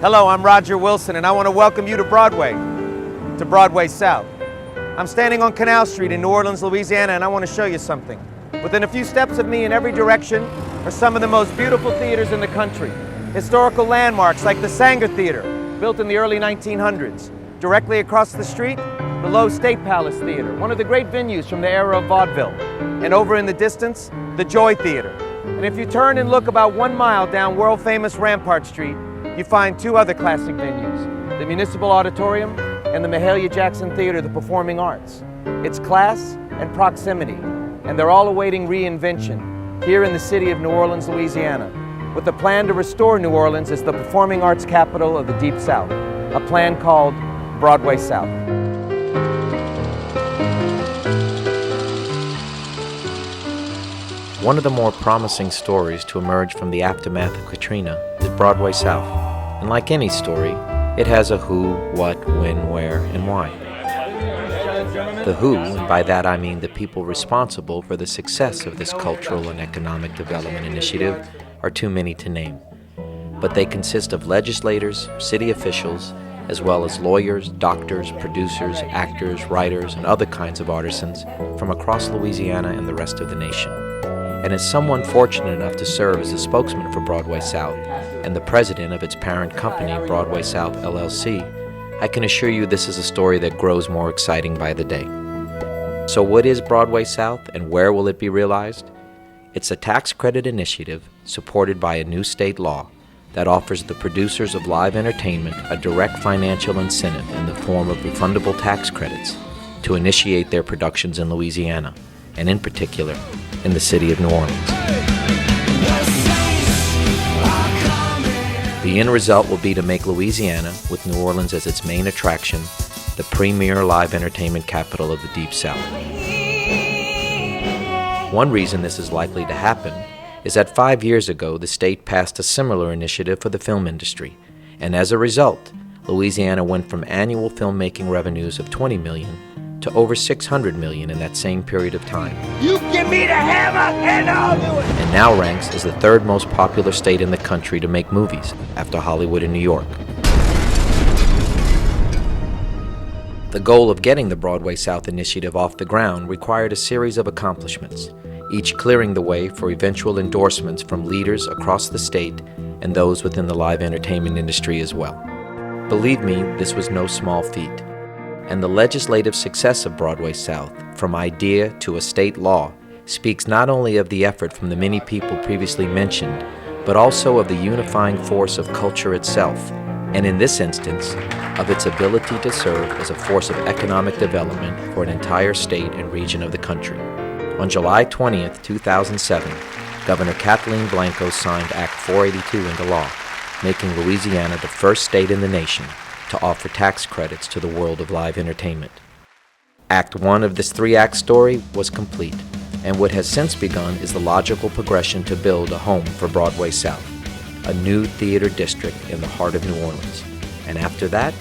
Hello, I'm Roger Wilson, and I want to welcome you to Broadway South. I'm standing on Canal Street in New Orleans, Louisiana, and I want to show you something. Within a few steps of me in every direction are some of the most beautiful theaters in the country. Historical landmarks like the Sanger Theater, built in the early 1900s. Directly across the street, the Lowe State Palace Theater, one of the great venues from the era of vaudeville. And over in the distance, the Joy Theater. And if you turn and look about 1 mile down world-famous Rampart Street, you find two other classic venues, the Municipal Auditorium and the Mahalia Jackson Theater, the Performing Arts. It's class and proximity, and they're all awaiting reinvention here in the city of New Orleans, Louisiana, with a plan to restore New Orleans as the performing arts capital of the Deep South, a plan called Broadway South. One of the more promising stories to emerge from the aftermath of Katrina is Broadway South. And like any story, it has a who, what, when, where, and why. The who, and by that I mean the people responsible for the success of this cultural and economic development initiative, are too many to name. But they consist of legislators, city officials, as well as lawyers, doctors, producers, actors, writers, and other kinds of artisans from across Louisiana and the rest of the nation. And as someone fortunate enough to serve as a spokesman for Broadway South and the president of its parent company, Broadway South LLC, I can assure you this is a story that grows more exciting by the day. So what is Broadway South and where will it be realized? It's a tax credit initiative supported by a new state law that offers the producers of live entertainment a direct financial incentive in the form of refundable tax credits to initiate their productions in Louisiana, and in particular, in the city of New Orleans. The end result will be to make Louisiana, with New Orleans as its main attraction, the premier live entertainment capital of the Deep South. One reason this is likely to happen is that 5 years ago the state passed a similar initiative for the film industry, and as a result, Louisiana went from annual filmmaking revenues of $20 million to over $600 million in that same period of time. You give me the hammer and I'll do it! And now ranks as the third most popular state in the country to make movies, after Hollywood and New York. The goal of getting the Broadway South initiative off the ground required a series of accomplishments, each clearing the way for eventual endorsements from leaders across the state and those within the live entertainment industry as well. Believe me, this was no small feat. And the legislative success of Broadway South, from idea to a state law, speaks not only of the effort from the many people previously mentioned, but also of the unifying force of culture itself, and in this instance, of its ability to serve as a force of economic development for an entire state and region of the country. On July 20th, 2007, Governor Kathleen Blanco signed Act 482 into law, making Louisiana the first state in the nation to offer tax credits to the world of live entertainment. Act 1 of this three-act story was complete, and what has since begun is the logical progression to build a home for Broadway South, a new theater district in the heart of New Orleans, and after that,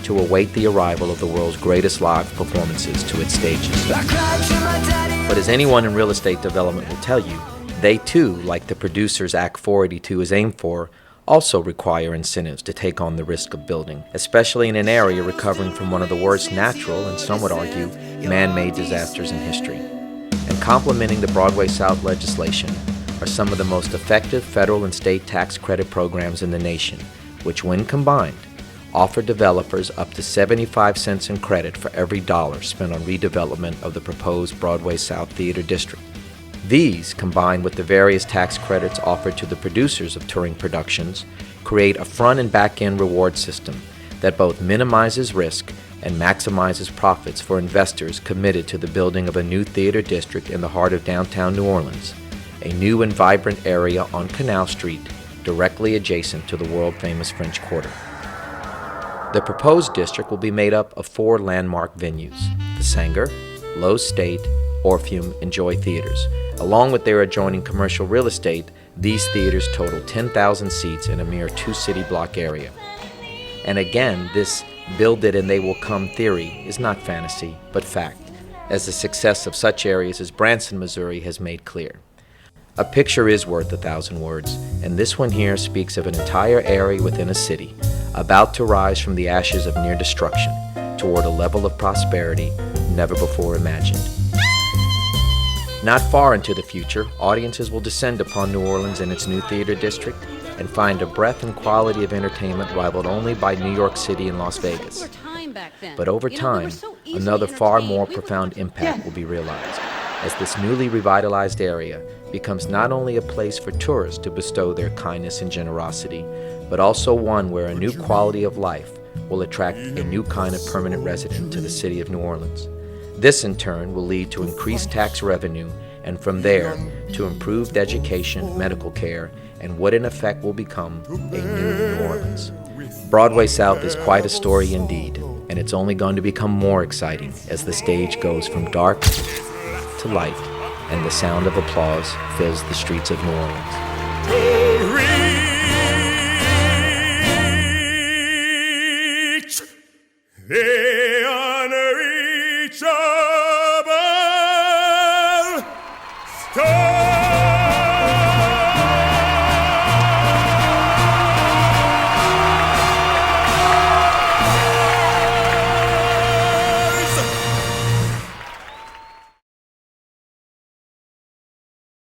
to await the arrival of the world's greatest live performances to its stages. But as anyone in real estate development will tell you, they too, like the producers Act 482 is aimed for, also require incentives to take on the risk of building, especially in an area recovering from one of the worst natural, and some would argue, man-made disasters in history. And complementing the Broadway South legislation are some of the most effective federal and state tax credit programs in the nation, which when combined, offer developers up to 75 cents in credit for every dollar spent on redevelopment of the proposed Broadway South Theater District. These, combined with the various tax credits offered to the producers of touring productions, create a front and back-end reward system that both minimizes risk and maximizes profits for investors committed to the building of a new theater district in the heart of downtown New Orleans, a new and vibrant area on Canal Street directly adjacent to the world-famous French Quarter. The proposed district will be made up of 4 landmark venues: the Sanger, Lowe State, Orpheum, and Joy Theaters. Along with their adjoining commercial real estate, these theaters total 10,000 seats in a mere 2-city block area. And again, this build it and they will come theory is not fantasy, but fact, as the success of such areas as Branson, Missouri has made clear. A picture is worth 1,000 words, and this one here speaks of an entire area within a city, about to rise from the ashes of near destruction toward a level of prosperity never before imagined. Not far into the future, audiences will descend upon New Orleans and its new theater district and find a breadth and quality of entertainment rivaled only by New York City and Las Vegas. But over time, another far more profound impact will be realized, as this newly revitalized area becomes not only a place for tourists to bestow their kindness and generosity, but also one where a new quality of life will attract a new kind of permanent resident to the city of New Orleans. This in turn will lead to increased tax revenue, and from there to improved education, medical care, and what in effect will become a new New Orleans. Broadway South is quite a story indeed, and it's only going to become more exciting as the stage goes from dark to light and the sound of applause fills the streets of New Orleans.